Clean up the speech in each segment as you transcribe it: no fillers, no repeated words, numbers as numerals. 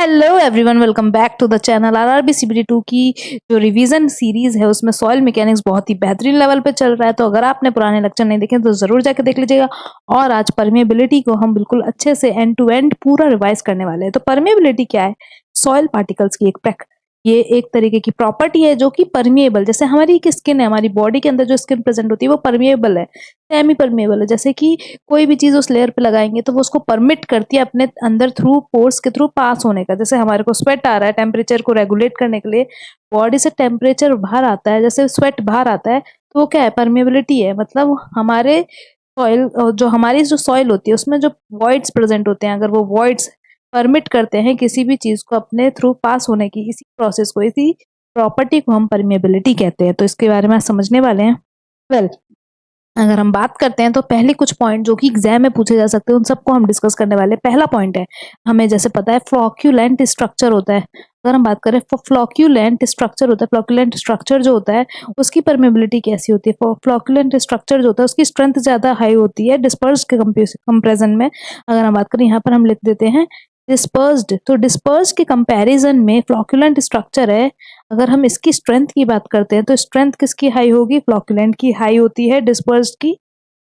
Hello everyone, welcome back to the channel. RRB CBT 2 की जो revision series है उसमें सॉइल मैकेनिक्स बहुत ही बेहतरीन लेवल पे चल रहा है। तो अगर आपने पुराने लेक्चर नहीं देखे तो जरूर जाके देख लीजिएगा। और आज परमेबिलिटी को हम बिल्कुल अच्छे से एंड टू एंड पूरा रिवाइज करने वाले हैं। तो परमेबिलिटी क्या है? सॉइल पार्टिकल्स की ये एक तरीके की प्रॉपर्टी है जो कि परमिएबल, जैसे हमारी स्किन है, हमारी बॉडी के अंदर जो स्किन प्रेजेंट होती है वो परमिएबल है, सेमी परमिएबल है। जैसे कि कोई भी चीज उस लेयर पे लगाएंगे तो वो उसको परमिट करती है अपने अंदर थ्रू पोर्स के थ्रू पास होने का। जैसे हमारे को स्वेट आ रहा है, टेम्परेचर को रेगुलेट करने के लिए बॉडी से टेम्परेचर बाहर आता है, जैसे स्वेट बाहर आता है तो वो क्या है? परमिएबिलिटी है। मतलब हमारे हमारी जो सॉइल होती है उसमें जो वॉइड्स प्रेजेंट होते हैं, अगर वो वॉइड्स परमिट करते हैं किसी भी चीज को अपने थ्रू पास होने की, इसी प्रोसेस को, इसी प्रॉपर्टी को हम परमिएबिलिटी कहते हैं। तो इसके बारे में आज समझने वाले हैं। वेल, अगर हम बात करते हैं तो पहले कुछ पॉइंट जो कि एग्जाम में पूछे जा सकते हैं उन सबको हम डिस्कस करने वाले हैं। पहला पॉइंट है, हमें जैसे पता है फ्लॉक्यूलेंट स्ट्रक्चर होता है। अगर हम बात करें फ्लॉक्यूलेंट स्ट्रक्चर होता है, फ्लॉक्यूलेंट स्ट्रक्चर जो होता है उसकी परमेबिलिटी कैसी होती है? फ्लॉक्यूलेंट स्ट्रक्चर जो होता है उसकी स्ट्रेंथ ज्यादा हाई होती है डिस्पर्स के कंपेरिजन में। अगर हम बात करें, यहाँ पर हम लिख देते हैं डिस्पर्स्ड, तो डिस्पर्स के कंपैरिजन में फ्लॉक्यूलेंट स्ट्रक्चर है। अगर हम इसकी स्ट्रेंथ की बात करते हैं तो स्ट्रेंथ किसकी हाई होगी? फ्लॉक्यूलेंट की हाई होती है, डिस्पर्स्ड की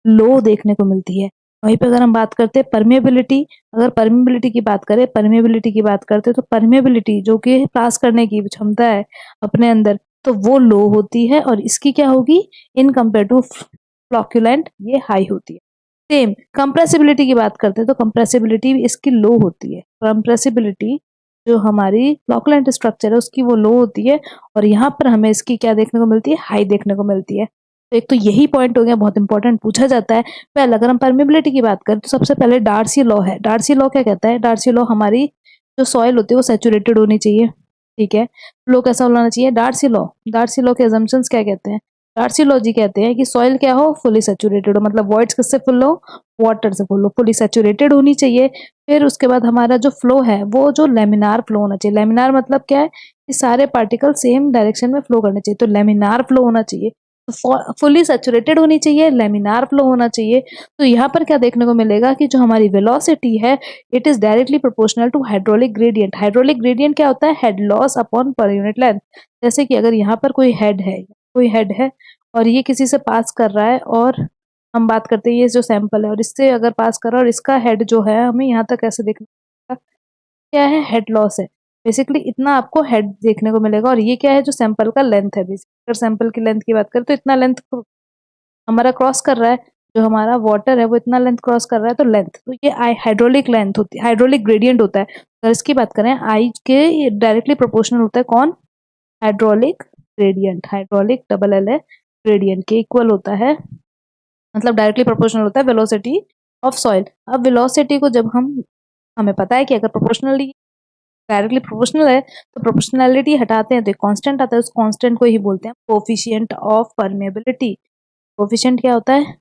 लो देखने को मिलती है। वहीं पे अगर हम बात करते हैं परमेबिलिटी, अगर परमेबिलिटी की बात करते हैं तो परमेबिलिटी जो कि पास करने की क्षमता है अपने अंदर, तो वो लो होती है और इसकी क्या होगी? इन कंपेयर टू फ्लॉक्यूलेंट ये हाई होती है। सेम कंप्रेसिबिलिटी की बात करते हैं तो कंप्रेसिबिलिटी इसकी लो होती है। कंप्रेसिबिलिटी जो हमारी फ्लॉक्यूलेंट स्ट्रक्चर है उसकी वो लो होती है और यहाँ पर हमें इसकी क्या देखने को मिलती है? हाई देखने को मिलती है। तो एक तो यही पॉइंट हो गया, बहुत इंपॉर्टेंट, पूछा जाता है। पहले अगर हम परमेबिलिटी की बात करें तो सबसे पहले डार्सी लॉ है। डार्सी लॉ क्या कहता है? डार्सी लॉ हमारी जो सॉइल होती है वो सैचुरेटेड होनी चाहिए, ठीक है। फ्लो कैसा होना चाहिए? डार्सी लॉ के अजम्पशंस क्या कहते हैं? डार्सी लॉ जी कहते हैं कि सॉइल क्या हो? फुली सैचुरेटेड हो, मतलब वॉइड्स किससे फुल हो? वाटर से फुल हो, फुली सैचुरेटेड होनी चाहिए। फिर उसके बाद हमारा जो फ्लो है वो जो लेमिनार फ्लो होना चाहिए। लेमिनार मतलब क्या है? कि सारे पार्टिकल सेम डायरेक्शन में फ्लो करने चाहिए, तो लेमिनार फ्लो होना चाहिए। तो फुली सैचुरेटेड होनी चाहिए, लेमिनार फ्लो होना चाहिए। तो यहाँ पर क्या देखने को मिलेगा कि जो हमारी वेलोसिटी है it is directly proportional to hydraulic gradient. Hydraulic gradient क्या होता है? Head loss upon per unit length. जैसे कि अगर यहाँ पर कोई हेड है और ये किसी से पास कर रहा है, और हम बात करते हैं ये जो सैंपल है और इससे अगर पास कर रहा है और इसका हेड जो है हमें यहाँ तक ऐसे देखने को मिलेगा, क्या है? हेड लॉस है। बेसिकली इतना आपको हेड देखने को मिलेगा। और ये क्या है? जो सैंपल का लेंथ है। बेसिकली अगर सैंपल की लेंथ की बात करें तो इतना लेंथ हमारा क्रॉस कर रहा है, जो हमारा वाटर है वो इतना लेंथ क्रॉस कर रहा है, तो लेंथ, तो ये हाइड्रोलिक लेंथ होती है, हाइड्रोलिक ग्रेडियंट होता है। अगर इसकी बात करें आई के डायरेक्टली प्रोपोर्शनल होता है कौन? Hydraulic gradient. Hydraulic double L है, ग्रेडियंट के इक्वल होता है, मतलब डायरेक्टली प्रोपोर्शनल होता है वेलोसिटी ऑफ सॉइल। अब वेलोसिटी को जब हमें पता है कि अगर प्रोपोर्शनली डायरेक्टली प्रोपोर्शनल है तो प्रोपोर्शनैलिटी हटाते हैं तो एक कांस्टेंट आता है, उस कांस्टेंट को ही बोलते हैं कोफिशिएंट ऑफ परमेबिलिटी। कोफिशिएंट क्या होता है?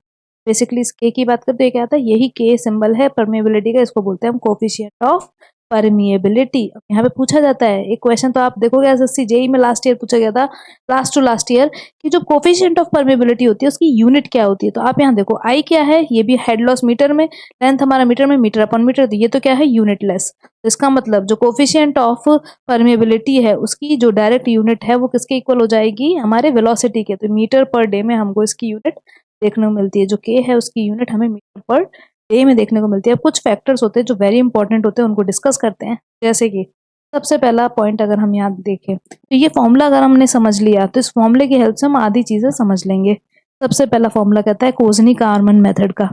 बेसिकली इस के की बात करते हैं, क्या आता है? यही के सिंबल है परमेबिलिटी का, इसको बोलते हैं हम कोफिशिएंट ऑफ परमिएबिलिटी। अब यहाँ पे पूछा जाता है एक क्वेश्चन, तो आप देखोगे एसएससी जेई में लास्ट ईयर पूछा गया था, लास्ट टू लास्ट ईयर, कि जो कोफिशिएंट ऑफ परमेबिलिटी होती है उसकी यूनिट क्या होती है। तो आप यहाँ देखो आई क्या है? ये भी हेड लॉस मीटर में, लेंथ हमारा मीटर में, मीटर अपॉन मीटर, तो ये तो क्या है? यूनिटलेस। तो इसका मतलब जो कोफिशिएंट ऑफ परमेबिलिटी है उसकी जो डायरेक्ट यूनिट है वो किसके इक्वल हो जाएगी? हमारे वेलोसिटी के। तो मीटर पर डे में हमको इसकी यूनिट देखने को मिलती है, जो के है उसकी यूनिट हमें मीटर पर डे में देखने को मिलती है। अब कुछ फैक्टर्स होते हैं जो वेरी इंपॉर्टेंट होते हैं, उनको डिस्कस करते हैं। जैसे कि सबसे पहला पॉइंट अगर हम यहाँ देखें तो ये फॉर्मूला अगर हमने समझ लिया तो इस फॉर्मूले की हेल्प से हम आधी चीजें समझ लेंगे। सबसे पहला फॉर्मूला कहता है कोजनी-कारमन मेथड का।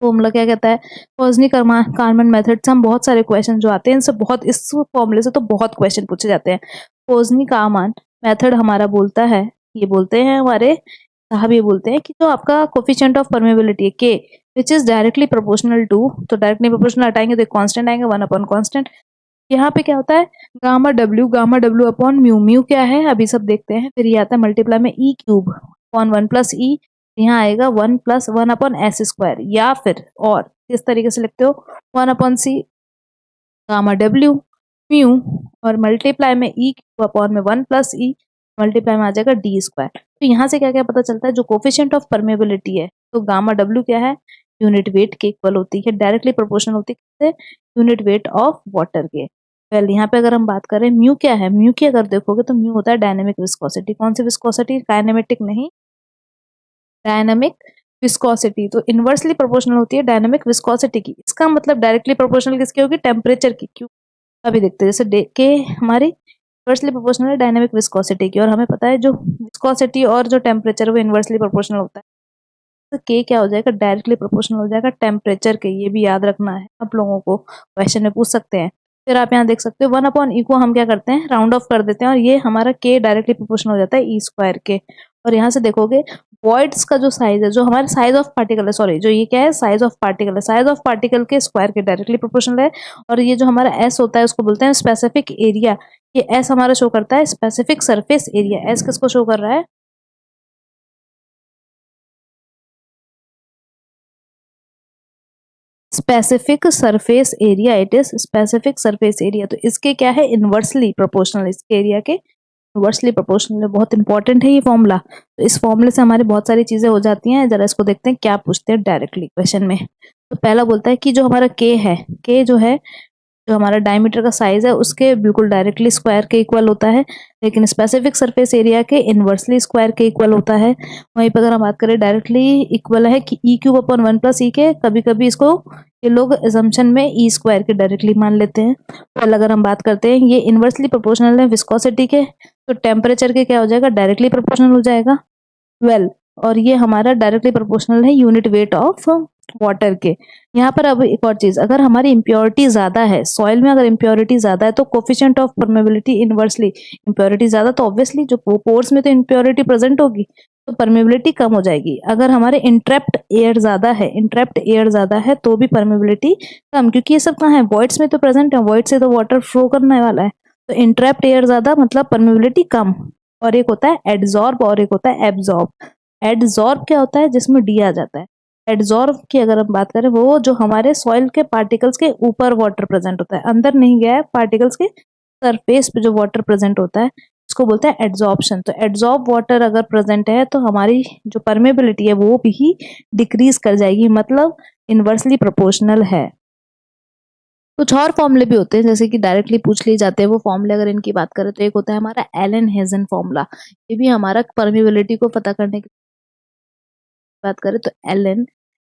फॉर्मूला क्या कहता है? कोजनी-कारमन मेथड से हम बहुत सारे क्वेश्चन जो आते हैं इनसे बहुत, इस फॉर्मूले से तो बहुत क्वेश्चन पूछे जाते हैं। कोजनी-कारमन मेथड हमारा बोलता है, ये बोलते हैं हमारे साहब, ये बोलते हैं कि जो आपका कोफिशिएंट ऑफ परमेबिलिटी है के, which is directly proportional to, तो डायरेक्टली प्रोपोर्शनल हटाएंगे तो एक कांस्टेंट आएंगे, 1 अपॉन कांस्टेंट। यहाँ पे क्या होता है? Gamma W upon mu. Mu क्या है अभी सब देखते हैं। फिर ये आता है मल्टीप्लाई में ई क्यूब अपॉन 1 प्लस ई, यहाँ आएगा 1 प्लस 1 अपॉन एस स्क्वायर, या फिर और किस तरीके से लिखते हो? 1 अपॉन सी गामा डब्ल्यू म्यू और मल्टीप्लाई में ई क्यूब अपॉन में 1 प्लस ई, मल्टीप्लाई में आ जाएगा डी स्क्वायर। तो यहाँ से क्या क्या पता चलता है? जो कोफिशिएंट ऑफ परमेबिलिटी है तो गामा डब्ल्यू क्या है? यूनिट वेट के इक्वल होती है, डायरेक्टली प्रोपोर्शनल होती है, यूनिट वेट ऑफ वाटर के। वेल यहाँ पे अगर हम बात करें म्यू क्या है, म्यू की अगर देखोगे तो म्यू होता है डायनेमिक विस्कोसिटी। कौन सी विस्कोसिटी? काइनेमेटिक नहीं, डायनेमिक विस्कोसिटी। तो इनवर्सली प्रोपोर्शनल होती है डायनेमिक विस्कोसिटी की। इसका मतलब डायरेक्टली प्रोपोर्शनल किसकी होगी? टेम्परेचर की। क्यों? अभी देखते हैं, जैसे के हमारी इनवर्सली प्रोपोर्शनल है डायनेमिक विस्कोसिटी की, और हमें पता है जो विस्कोसिटी और जो टेम्परेचर वो इनवर्सली प्रोपोर्शनल होता है। तो के क्या हो जाएगा? डायरेक्टली प्रोपोर्शनल हो जाएगा टेम्परेचर के। ये भी याद रखना है, आप लोगों को क्वेश्चन में पूछ सकते हैं। फिर आप यहाँ देख सकते हो 1/E को हम क्या करते हैं? राउंड ऑफ कर देते हैं, और ये हमारा के डायरेक्टली प्रोपोर्शनल हो जाता है E² के। और यहाँ से देखोगे वॉइड्स का जो साइज है, जो हमारे साइज ऑफ पार्टिकल है, सॉरी जो ये क्या है? साइज ऑफ पार्टिकल है, साइज ऑफ पार्टिकल के स्क्वायर के डायरेक्टली प्रोपोर्शनल है। और ये जो हमारा एस होता है उसको बोलते हैं स्पेसिफिक एरिया। ये एस हमारा शो करता है स्पेसिफिक सरफेस एरिया। एस किसको शो कर रहा है? Specific surface area. It is specific surface area. तो इसके क्या है? Inversely proportional. इसके एरिया के इनवर्सली प्रोपोर्शनल है। बहुत इंपॉर्टेंट है ये फॉर्मूला। तो इस फॉर्मूले से हमारी बहुत सारी चीजें हो जाती हैं। जरा इसको देखते हैं क्या पूछते हैं डायरेक्टली क्वेश्चन में। तो पहला बोलता है कि जो हमारा के है, के जो है, जो हमारा डायमीटर का साइज है उसके बिल्कुल डायरेक्टली स्क्वायर के इक्वल होता है, लेकिन स्पेसिफिक सरफेस एरिया के इनवर्सली स्क्वायर के इक्वल होता है। वहीं पर अगर हम बात करें डायरेक्टली इक्वल है कि E³ / 1 + E के, कभी कभी इसको ये लोग assumption में E² के डायरेक्टली मान लेते हैं। पहले अगर हम बात करते हैं, ये इनवर्सली प्रोपोर्शनल है विस्कोसिटी के, तो टेम्परेचर के क्या हो जाएगा? डायरेक्टली प्रोपोर्शनल हो जाएगा। वेल और ये हमारा डायरेक्टली प्रोपोर्शनल है यूनिट वेट ऑफ वाटर के। यहाँ पर अब एक और चीज, अगर हमारी इम्प्योरिटी ज्यादा है, सॉइल में अगर इम्प्योरिटी ज्यादा है तो coefficient of permeability inversely, impurity ज्यादा तो ऑब्वियसली जो पोर्स में तो इम्प्योरिटी प्रेजेंट होगी, तो परमेबिलिटी कम हो जाएगी। अगर हमारे इंट्रैप्ट एयर ज्यादा है, इंट्रैप्ट एयर ज्यादा है तो भी परमेबिलिटी कम, क्योंकि ये सब कहाँ है? वॉइड्स में तो प्रेजेंट है, वॉइड से तो वाटर फ्लो करने वाला है। तो इंट्रैप्ट एयर ज्यादा मतलब परमेबिलिटी कम। और एक होता है एडजॉर्ब और एक होता है एब्जॉर्ब। एडजॉर्ब क्या होता है? जिसमें डी आ जाता है। एडजॉर्ब की अगर हम बात करें, वो जो हमारे सॉइल के पार्टिकल्स के ऊपर वाटर प्रेजेंट होता है, अंदर नहीं गया है, पार्टिकल्स के सरफेस पे जो वाटर प्रेजेंट होता है उसको बोलते हैं एड्सॉर्प्शन। तो एड्सॉर्ब वाटर अगर प्रेजेंट है तो हमारी जो परमेबिलिटी है वो भी डिक्रीज कर जाएगी, मतलब इनवर्सली प्रोपोर्शनल है। कुछ और फॉर्मूले भी होते हैं जैसे कि डायरेक्टली पूछ लिए जाते हैं वो फॉर्मूले। अगर इनकी बात करें तो एक होता है हमारा एलन हेजन फॉर्मूला। ये भी हमारा परमेबिलिटी को पता करने की बात करें तो एलन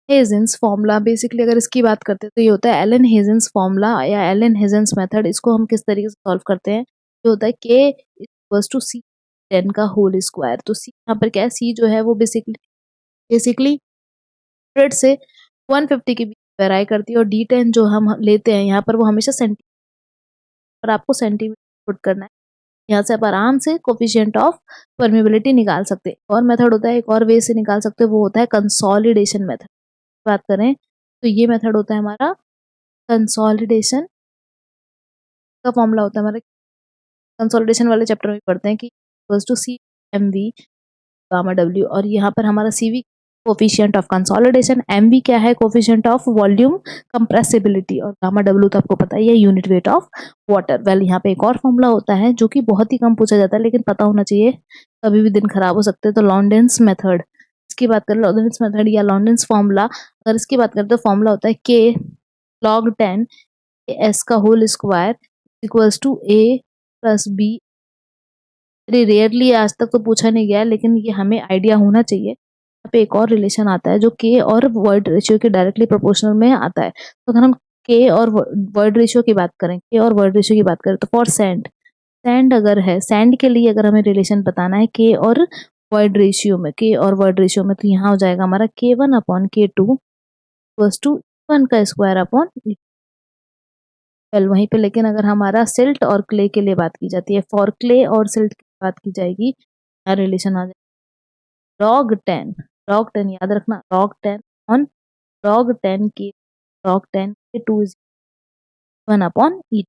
हेजन्स फॉर्मूला, बेसिकली अगर इसकी बात करते हैं तो ये होता है एलन हेजन्स फॉर्मूला या एलन हेजन्स मेथड। इसको हम किस तरीके से सॉल्व करते हैं? ये होता है के इक्वल्स टू सी 10 का होल स्क्वायर। तो सी यहाँ पर क्या है? सी जो है वो बेसिकली 100 से 150 के बीच वेराई करती है, और D10 जो हम लेते हैं यहाँ पर वो हमेशा सेंटीमीटर, पर आपको सेंटीमीटर पुट करना है। यहाँ से आप आराम से कोफिशिएंट ऑफ परमेबिलिटी निकाल सकते हैं। और मेथड होता है, एक और वे से निकाल सकते हैं, वो होता है कंसोलिडेशन मेथड। बात करें तो ये मेथड होता है हमारा कंसोलिडेशन का फॉर्मूला होता है हमारे कंसोलिडेशन वाले चैप्टर में पढ़ते हैं कि equals to C M V gamma W. और यहाँ पर हमारा C V coefficient of consolidation, M V क्या है? कोफिशिएंट ऑफ वॉल्यूम कंप्रेसिबिलिटी, और गामा डब्ल्यू तो आपको पता ही है unit weight of water. Well यहाँ पे एक और फॉर्मूला होता है जो कि बहुत ही कम पूछा जाता है लेकिन पता होना चाहिए, कभी भी दिन खराब हो सकते हैं। तो लॉन्डेंस मेथड, इसकी बात करें लॉन्डेंस मेथड या लॉन्डेंस फॉर्मूला, अगर इसकी बात करें तो फॉर्मूला होता है के log 10 एस का whole square equals to a plus B. Very rarely आज तक तो पूछा नहीं गया लेकिन ये हमें आइडिया होना चाहिए। यहाँ पे एक और रिलेशन आता है जो के और वर्ड रेशियो के डायरेक्टली प्रोपोर्शनल में आता है। तो अगर हम के और वर्ड रेशियो की बात करें, के और वर्ड रेशियो की बात करें तो फॉर सैंड, सैंड अगर है, सैंड के लिए अगर हमें रिलेशन बताना है के और वर्ड रेशियो में, के और वर्ड रेशियो में, तो यहाँ हो जाएगा हमारा K1/K2 इक्वल्स टू 1 का स्क्वायर अपॉन। वेल वहीं पे लेकिन अगर हमारा सिल्ट और क्ले के लिए बात की जाती है, फॉर क्ले और सिल्ट की बात की जाएगी, यहाँ रिलेशन आ जाएगा log 10 याद रखना, log 10 ऑन log 10 के 2 इज 1/E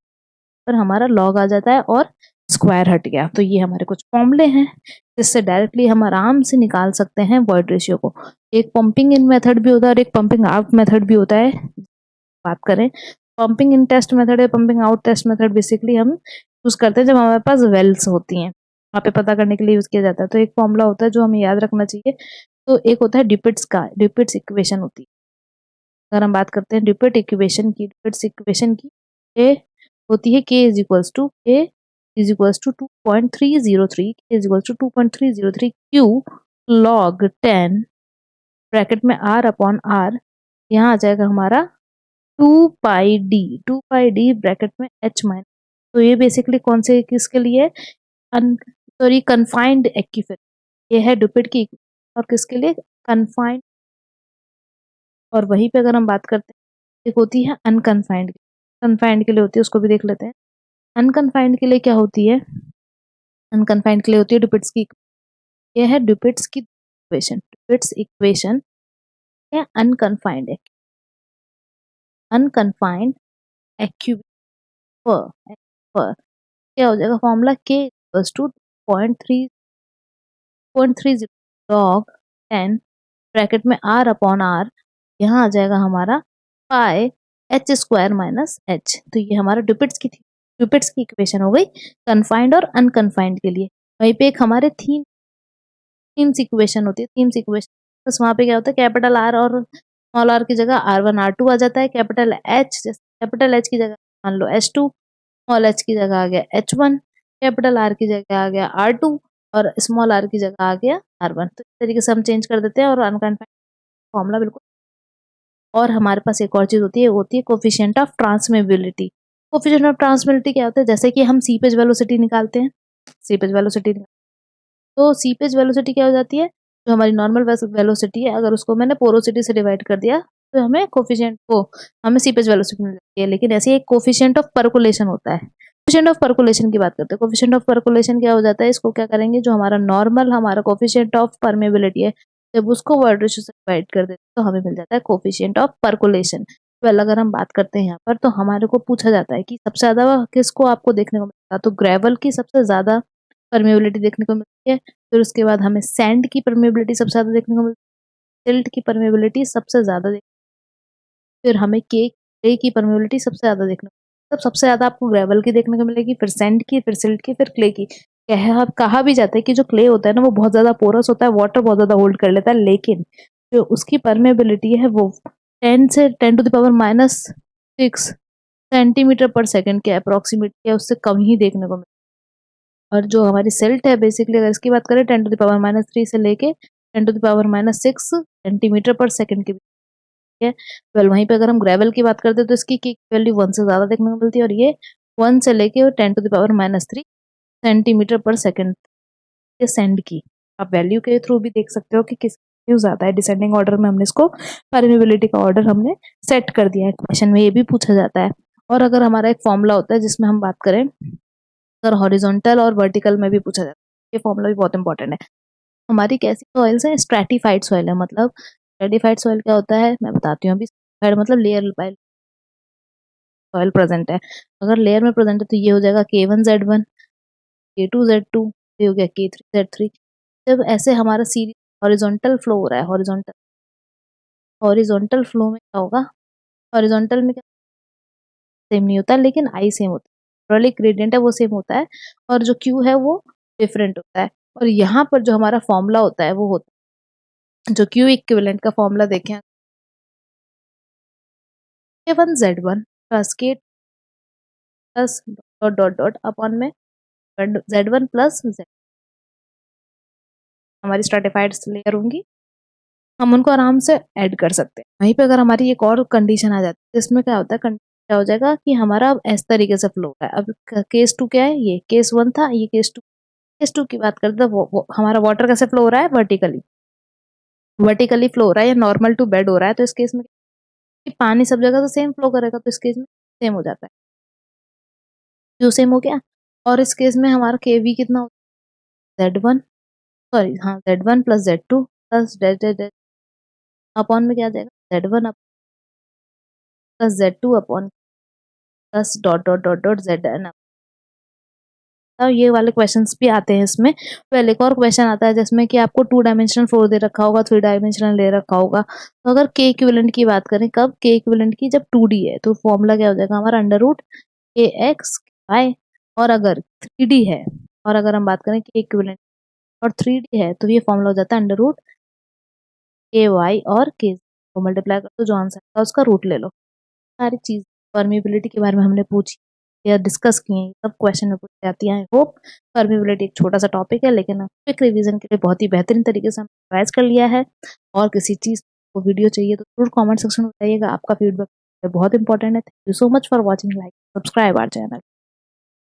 पर हमारा log आ जाता है और स्क्वायर हट गया। तो ये हमारे कुछ फॉर्मूले हैं जिससे डायरेक्टली हम आराम से निकाल सकते हैं वर्ड रेशियो को। एक पंपिंग इन मेथड भी होता है और एक पंपिंग आउट मेथड भी होता है। बात करें पंपिंग इन टेस्ट मेथड है, pumping out test method basically हम यूज करते हैं जब हमारे पास वेल्स होती हैं, वहाँ पे पता करने के लिए यूज किया जाता है। तो एक फॉर्मूला होता है जो हमें याद रखना चाहिए। तो एक होता है डिपिट्स का, डिपिट्स इक्वेशन होती है। अगर हम बात करते हैं ड्यूपेट इक्वेशन की, ड्यूपेट्स इक्वेशन की, ये होती है k is equals to 2.303, k is equals to 2.303 q log 10 bracket में r अपॉन r, यहाँ आ जाएगा हमारा 2 पाई d ब्रैकेट में h माइनस। तो ये बेसिकली कौन से किसके लिए, सॉरी कन्फाइंड एक्यूफेक्ट, ये है ड्यूपेट की और किसके लिए, कन्फाइंड। और वहीं पे अगर हम बात करते हैं, एक होती है अनकन्फाइंड, कन्फाइंड के लिए होती है, उसको भी देख लेते हैं। अनकन्फाइंड के लिए क्या होती है, अनकन्फाइंड के लिए होती है ड्यूपेट्स की, ये है ड्यूपेट्स की इक्वेशन, ड्यूपेट्स इक्वेशन है अनकन्फाइंड, अनकन्फाइंड एक्यूफर, क्या हो जाएगा formula, k equals to 0.30 log 10 bracket में r अपॉन r, यहाँ आ जाएगा हमारा pi h square minus h। तो ये हमारा ड्यूपेट्स की थी, ड्यूपेट्स की इक्वेशन हो गई कन्फाइंड और अनकन्फाइंड के लिए। वहीं पे एक हमारे थीम्स इक्वेशन होती है, थीम्स इक्वेशन, बस वहाँ पे क्या होता है, कैपिटल R और स्मॉल r की जगह R1 R2 आ जाता है, कैपिटल H, जैसे कैपिटल H की जगह मान लो H2, स्मॉल h की जगह आ गया H1, कैपिटल R की जगह आ गया R2 और स्मॉल r की जगह आ गया R1। तो इस तरीके से हम चेंज कर देते हैं और अनकन्फाइंड फॉर्मूला बिल्कुल। और हमारे पास एक और चीज होती है, वो होती है कोफिशिएंट ऑफ ट्रांसमिबिलिटी। कोफिशिएंट ऑफ ट्रांसमिबिलिटी क्या होता है, जैसे कि हम सीपेज वेलोसिटी निकालते हैं, सीपेज वेलोसिटी, तो सीपेज वेलोसिटी क्या हो जाती है, जो हमारी नॉर्मल वेलोसिटी है, अगर उसको मैंने पोरोसिटी से डिवाइड कर दिया तो हमें कोफिशिएंट को, हमें सीपेज वेलोसिटी मिल जाती है। लेकिन ऐसे एक कोफिशिएंट ऑफ परकुलेशन होता है, कोफिशिएंट ऑफ परकुलेशन की बात करते हैं। कोफिशिएंट ऑफ परकुलेशन क्या हो जाता है, इसको क्या करेंगे, जो हमारा नॉर्मल हमारा कोफिशिएंट ऑफ परमेबिलिटी है, जब उसको वर्ड रेशियो से डिवाइड कर देते हैं तो हमें मिल जाता है कोफिशिएंट ऑफ परकुलेशन। वेल अगर हम बात करते हैं यहाँ पर, तो हमारे को पूछा जाता है कि सबसे ज्यादा किसको आपको देखने को मिलता है, तो ग्रेवल की सबसे ज्यादा परमेबिलिटी देखने को मिलती है। फिर उसके बाद हमें सैंड की परमेबिलिटी सबसे ज्यादा देखने को मिलती है, सिल्ट की परमेबिलिटी सबसे ज्यादा फिर हमें क्ले की परमेबिलिटी सबसे ज्यादा देखने को, मतलब सबसे ज्यादा आपको ग्रेवल की देखने को मिलेगी, फिर सैंड की, फिर सिल्ट की, फिर क्ले की। कहा भी जाता है कि जो क्ले होता है ना, वो बहुत ज्यादा पोरस होता है, वाटर बहुत ज्यादा होल्ड कर लेता है, लेकिन जो उसकी परमेबिलिटी है वो 10 to the power-6 सेंटीमीटर पर सेकेंड के अप्रोक्सीमेट है, उससे कम ही देखने को मिलता है। और जो हमारी सिल्ट है, बेसिकली अगर इसकी बात करें, 10 to the power-3 से लेके 10 to the power-6 सेंटीमीटर पर सेकेंड के बीच है। वेल वहीं पे अगर हम ग्रेवल की बात करते हैं, तो इसकी की वैल्यू 1 से ज्यादा देखने को मिलती है, और ये 1 से लेके 10 to the power-3 सेंटीमीटर पर सेकेंड के सेंड की आप वैल्यू के थ्रू भी देख सकते हो कि किस वैल्यू ज्यादा है। डिसेंडिंग ऑर्डर में हमने इसको परमेबिलिटी का ऑर्डर हमने सेट कर दिया है, क्वेश्चन में ये भी पूछा जाता है। और अगर हमारा एक फॉर्मूला होता है जिसमें हम बात करें, अगर हॉरिजॉन्टल और वर्टिकल में भी पूछा जाता है, ये फॉर्मूला भी बहुत इंपॉर्टेंट है। हमारी कैसी सॉइल्स है, स्ट्रेटिफाइड सॉइल है, मतलब स्ट्रेटिफाइड सॉइल क्या होता है मैं बताती हूँ अभी। मतलब लेयर बाय सॉइल प्रेजेंट है, अगर लेयर में प्रेजेंट है तो ये हो जाएगा K1Z1, K2Z2, ये हो गया K3Z3। जब ऐसे हमारा सीरीज हॉरिजॉन्टल फ्लो हो रहा है, हॉरिजॉन्टल फ्लो में क्या होगा, हॉरिजॉन्टल में क्या सेम नहीं होता, लेकिन आई सेम होता है, हाइड्रोलिक ग्रेडियंट है वो सेम होता है, और जो क्यू है वो डिफरेंट होता है। और यहाँ पर जो हमारा फॉर्मूला होता है वो होता है, जो क्यू इक्विवेलेंट का फॉर्मूला देखें, K1Z1 plus K plus dot dot dot upon में Z1 प्लस Z, हमारी स्ट्रेटिफाइड लेयर होंगी, हम उनको आराम से ऐड कर सकते हैं। वहीं पे अगर हमारी एक और कंडीशन आ जाती है, इसमें क्या होता है, क्या हो जाएगा कि हमारा अब इस तरीके से फ्लो है। अब केस 2 क्या है, ये केस 1 था, ये केस टू की बात करते हैं, वो हमारा वाटर कैसे फ्लो हो रहा है, वर्टिकली फ्लो हो रहा है या नॉर्मल टू बेड हो रहा है। तो इस केस में पानी सब जगह से सेम फ्लो करेगा, तो इस केस में सेम हो जाता है, जो सेम हो गया। और इस केस में हमारा केवी कितना होता है, Z1, सॉरी हाँ Z1 plus Z2 plus upon में क्या आ जाएगा, Z1 plus Z2 upon plus dot dot dot dot ZN। तो ये वाले क्वेश्चंस भी आते हैं इसमें। पहले एक और क्वेश्चन आता है जिसमें कि आपको 2 डायमेंशनल फ्लो दे रखा होगा, 3 डायमेंशनल दे रखा होगा। तो अगर के इक्विवेलेंट की बात करें, कब के इक्विवेलेंट की, जब 2D है, तो फॉर्मूला क्या हो जाएगा हमारा, अंडर रूट AX/y। और अगर 3D है, और अगर हम बात करें के इक्विवेलेंट और 3D है, तो ये फॉर्मूला हो जाता है अंडर रूट AY और K। को मल्टीप्लाई कर दो, जो आंसर था उसका रूट ले लो। सारी चीज़ परमिबिलिटी के बारे में हमने पूछी या डिस्कस किए हैं, सब क्वेश्चन में पूछी जाती है। आई होप परमिबिलिटी एक छोटा सा टॉपिक है, लेकिन क्विक रिवीजन के लिए बहुत ही बेहतरीन तरीके से हमने रिवाइज कर लिया है। और किसी चीज़ को वीडियो चाहिए तो जरूर कमेंट सेक्शन में बताइएगा। आपका फीडबैक बहुत इंपॉर्टेंट है। Thank you so much for watching, like subscribe our channel.